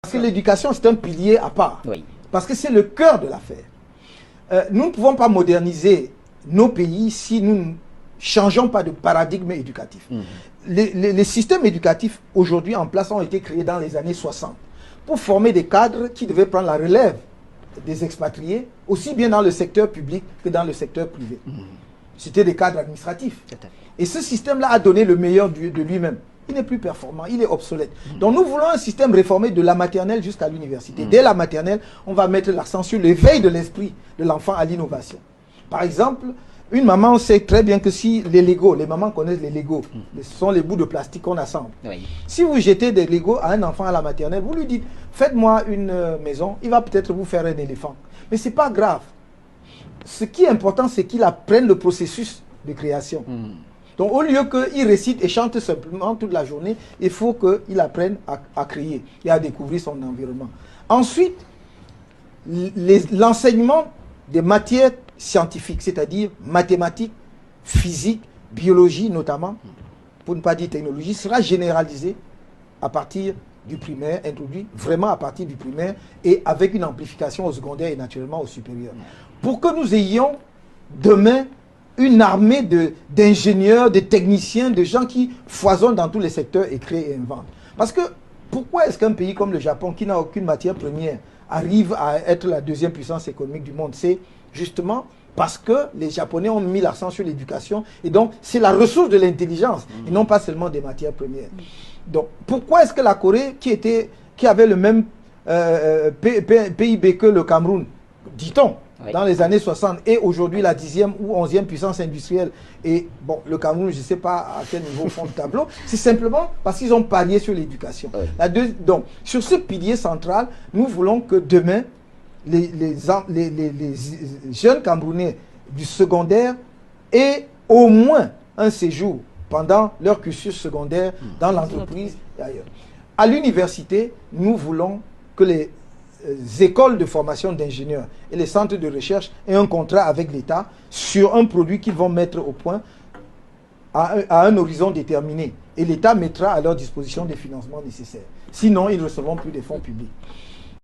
Parce que l'éducation, c'est un pilier à part. Oui. Parce que c'est le cœur de l'affaire. Nous ne pouvons pas moderniser nos pays si nous ne changeons pas de paradigme éducatif. Les systèmes éducatifs aujourd'hui en place ont été créés dans les années 60 pour former des cadres qui devaient prendre la relève des expatriés, aussi bien dans le secteur public que dans le secteur privé. C'était des cadres administratifs. Et ce système-là a donné le meilleur de lui-même. Il n'est plus performant, il est obsolète. Donc nous voulons un système réformé de la maternelle jusqu'à l'université. Dès la maternelle, on va mettre l'accent sur l'éveil de l'esprit de l'enfant à l'innovation. Par exemple, une maman sait très bien que si les Legos, les mamans connaissent les Legos, ce sont les bouts de plastique qu'on assemble. Oui. Si vous jetez des Legos à un enfant à la maternelle, vous lui dites, faites-moi une maison, il va peut-être vous faire un éléphant. Mais ce n'est pas grave. Ce qui est important, c'est qu'il apprenne le processus de création. Donc au lieu qu'il récite et chante simplement toute la journée, il faut qu'il apprenne à créer et à découvrir son environnement. Ensuite, l'enseignement des matières scientifiques, c'est-à-dire mathématiques, physique, biologie notamment, pour ne pas dire technologie, sera généralisé à partir du primaire, introduit vraiment à partir du primaire et avec une amplification au secondaire et naturellement au supérieur. Pour que nous ayons demain une armée d'ingénieurs, de techniciens, de gens qui foisonnent dans tous les secteurs et créent et inventent. Parce que pourquoi est-ce qu'un pays comme le Japon, qui n'a aucune matière première, arrive à être la deuxième puissance économique du monde? C'est justement parce que les Japonais ont mis l'accent sur l'éducation et donc c'est la ressource de l'intelligence et non pas seulement des matières premières. Donc pourquoi est-ce que la Corée, qui avait le même PIB que le Cameroun, dit-on, dans les années 60, et aujourd'hui la 10e ou 11e puissance industrielle, et bon, le Cameroun, je ne sais pas à quel niveau font le tableau, c'est simplement parce qu'ils ont parié sur l'éducation. Donc, sur ce pilier central, nous voulons que demain, les jeunes Camerounais du secondaire aient au moins un séjour pendant leur cursus secondaire dans l'entreprise et ailleurs. À l'université, nous voulons que les écoles de formation d'ingénieurs et les centres de recherche aient un contrat avec l'État sur un produit qu'ils vont mettre au point à un horizon déterminé. Et l'État mettra à leur disposition des financements nécessaires. Sinon, ils ne recevront plus des fonds publics.